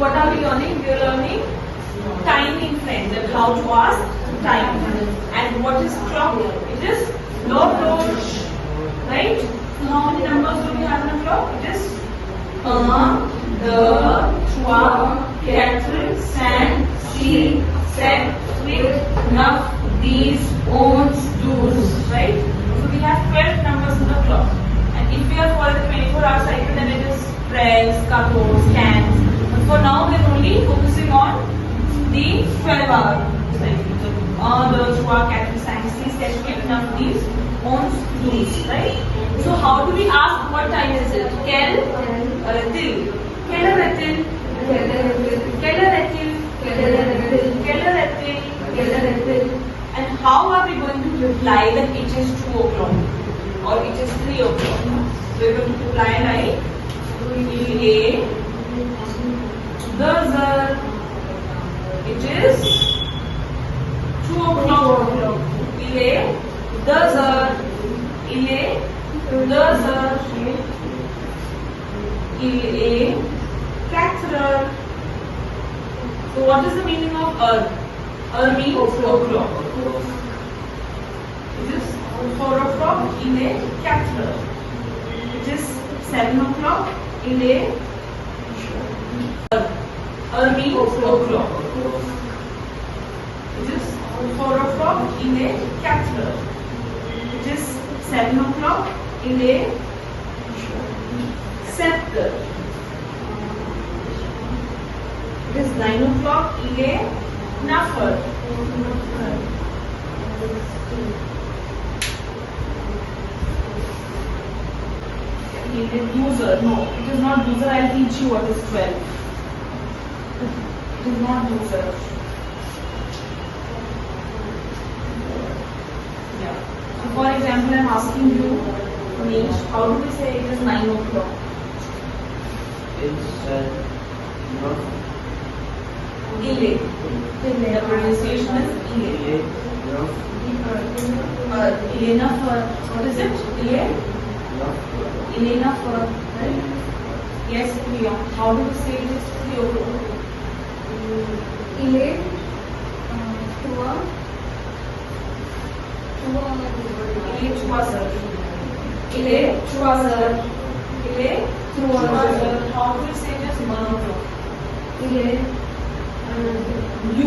what are we learning? We are learning timing, friends, and how to ask time. And what is clock? It is l'horloge, right? So how many numbers do we have in a clock? It is 1, 2, 3, 4, 5, 6, 7, 8, 9, 10, 11, 12, right? So we have 12 numbers in the clock. And if we are following the 24-hour cycle, then it is press, couples, scans. But for now, we are only focusing on the 12-hour cycle. So 1, 2, 3, 4, 5, 6, 7, 8, 9, 10, 11, 12, right? So how do we ask what time is it? Quelle heure-t-il? Quelle heure-t-il? Quelle heure-t-il? Quelle heure-t-il? And how are we going to reply that it is 2 o'clock or it is 3 o'clock? So we are going to reply like il est 2 heures. It is 2 o'clock. Il est 2 heures. Il est 2 heures. Il est 4 heures. So what is the meaning of heure? Heure means o'clock. It is 4 o'clock. Il est 4 heures. It is 7 o'clock. Il est heure means o'clock. It is 4 o'clock. Il est 4 heures. It is 7 o'clock. Il est 7 heures. It is 9 o'clock. Il est 9 heures. Il est 12 heures. No, it is not 12 heures. I'll teach you what is 12. It is not 12 heures. Yeah. So for example, I'm asking you, Manish, how do we say it is 9 o'clock? It's Ile. The pronunciation is Ile. Elena for, what is it? Ile? Elena for, right? Yes, Priya. How do we say it is 3 o'clock? Il est 3. Il est 3 heures. Il est 3 heures. Il est 3 heures. How do we say it is 1 o'clock? Il est